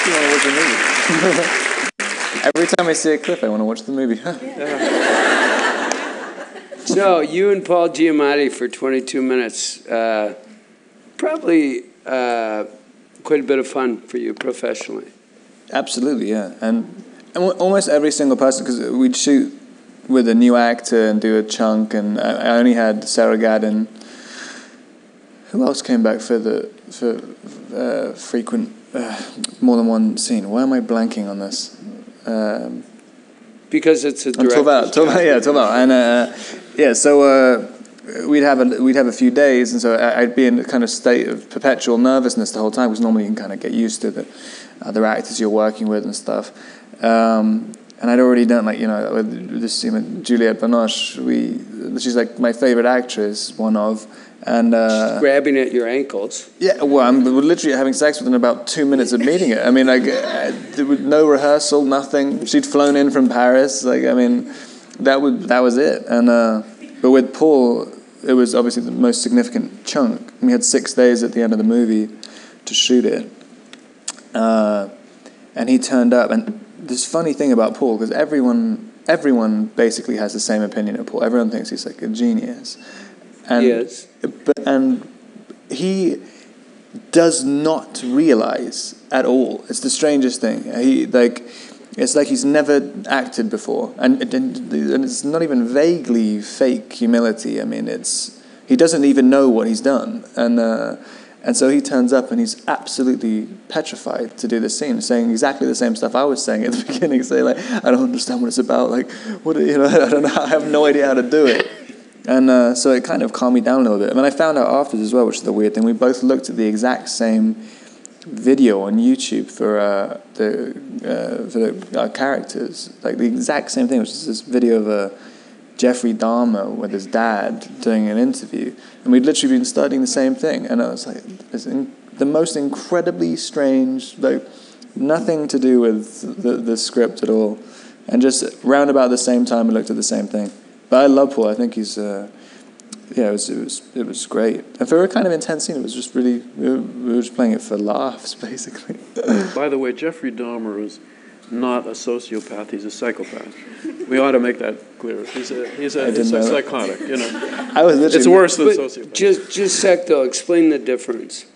You want to watch a movie? Every time I see a clip, I want to watch the movie. So, you and Paul Giamatti for 22 minutes, probably quite a bit of fun for you professionally. Absolutely, yeah. And almost every single person, because we'd shoot with a new actor and do a chunk, and I only had Sarah Gadon. Who else came back for frequent, more than one scene? Why am I blanking on this? Because it's a director's talk about. And so we'd have a few days, and so I'd be in a kind of state of perpetual nervousness the whole time, because normally you can kind of get used to the other actors you're working with and stuff. And I'd already done, with this scene with Juliette Binoche, she's like my favorite actress, one of. And she's grabbing at your ankles. Yeah, well, I'm literally having sex with her in about 2 minutes of meeting her. I mean, there was no rehearsal, nothing. She'd flown in from Paris. That was it. And but with Paul, it was obviously the most significant chunk. We had 6 days at the end of the movie to shoot it. And he turned up, and this funny thing about Paul, because everyone basically has the same opinion of Paul. Everyone thinks he's like a genius. And, yes. And he does not realize at all. It's the strangest thing. It's like he's never acted before, and it's not even vaguely fake humility. I mean, he doesn't even know what he's done, and so he turns up and he's absolutely petrified to do this scene, saying exactly the same stuff I was saying at the beginning. Saying I don't understand what it's about. I don't know. I have no idea how to do it. And so it kind of calmed me down a little bit. And I found out afterwards as well, which is the weird thing, we both looked at the exact same video on YouTube for our characters. Like the exact same thing, which is this video of Jeffrey Dahmer with his dad doing an interview. And we'd literally been studying the same thing. And I was like, the most incredibly strange, nothing to do with the script at all. And just round about the same time, we looked at the same thing. But I love Paul. I think he's, it was great. And for a kind of intense scene, it was just really, we were just playing it for laughs, basically. By the way, Jeffrey Dahmer is not a sociopath; he's a psychopath. We ought to make that clear. He's a psychotic. I was literally. It's worse than sociopath. Just a sec, though. Explain the difference.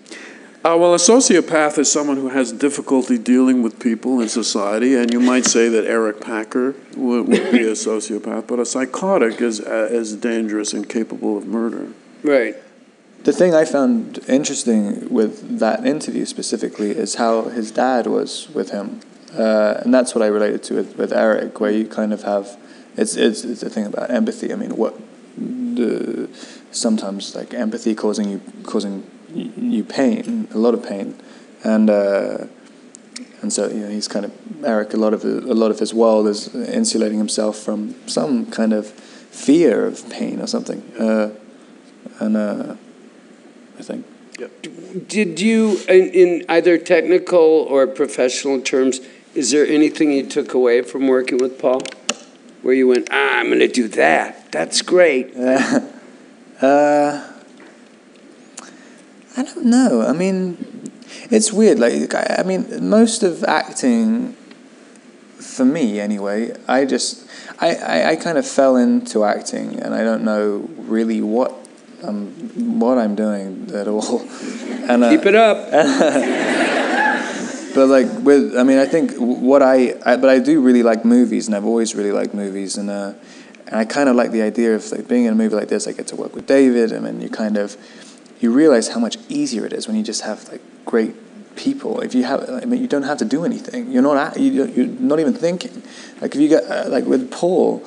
Well, a sociopath is someone who has difficulty dealing with people in society, and you might say that Eric Packer would be a sociopath, but a psychotic is as dangerous and capable of murder. Right. The thing I found interesting with that interview specifically is how his dad was with him, and that's what I related to with Eric, where you kind of have it's the thing about empathy. I mean, sometimes empathy causing you pain, a lot of pain, and so he's kind of Eric. A lot of his world is insulating himself from some kind of fear of pain or something, I think. Yep. Did you, in either technical or professional terms, is there anything you took away from working with Paul, where you went, I'm going to do that? That's great. I don't know. I mean, it's weird. Most of acting, for me anyway, I kind of fell into acting, and I don't know really what I'm doing at all. And keep it up. But I think but I do really like movies, and I've always really liked movies, and I kind of like the idea of being in a movie like this. I get to work with David, and then you realize how much easier it is when you just have great people. If you have, you don't have to do anything. You're not even thinking. If you get with Paul,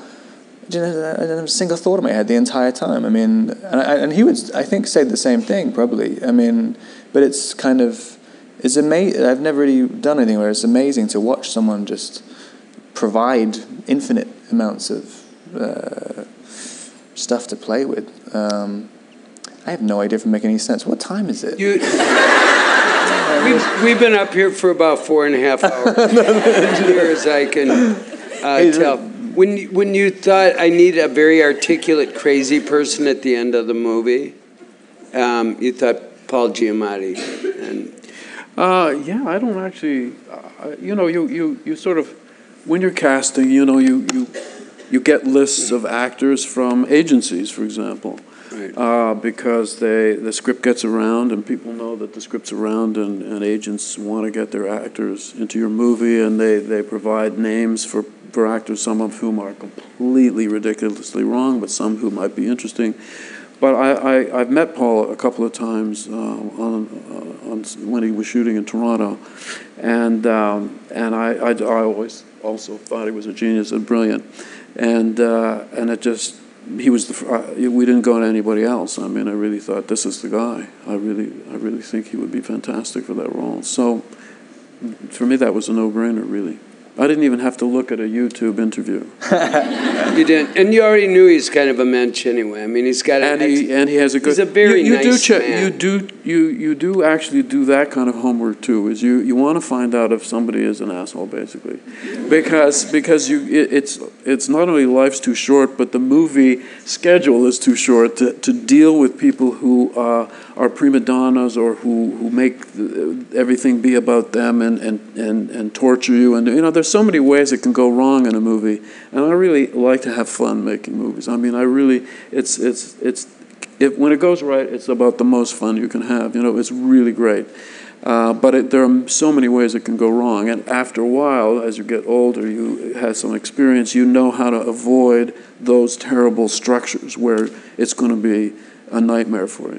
I didn't have a single thought in my head the entire time. And he would, I think, say the same thing probably. But it's kind of amazing. I've never really done anything where it's amazing to watch someone just provide infinite amounts of stuff to play with. I have no idea if it makes any sense. What time is it? We've been up here for about 4.5 hours. Here as I can tell. When you thought I need a very articulate, crazy person at the end of the movie, you thought Paul Giamatti. Yeah, I don't actually. you sort of, when you're casting, you get lists of actors from agencies, for example. Right. Because the script gets around and people know that the script's around, and agents want to get their actors into your movie, and they provide names for actors, some of whom are completely ridiculously wrong, but some who might be interesting. But I've met Paul a couple of times when he was shooting in Toronto, and I always also thought he was a genius and brilliant, and it just. He was we didn't go to anybody else. I mean, I really thought this is the guy. I really think he would be fantastic for that role. So, for me, that was a no-brainer, really. I didn't even have to look at a YouTube interview. You didn't, and you already knew he's kind of a mensch anyway. I mean, he's got and he has a good. He's a very nice man. You do actually do that kind of homework too. Is you want to find out if somebody is an asshole, basically, because it's not only life's too short, but the movie schedule is too short to deal with people who are prima donnas or who make everything be about them and torture you, and there's so many ways it can go wrong in a movie, and I really like to have fun making movies. I mean, when it goes right, it's about the most fun you can have. It's really great. But there are so many ways it can go wrong, and after a while, as you get older, you have some experience. You know how to avoid those terrible structures where it's going to be a nightmare for you.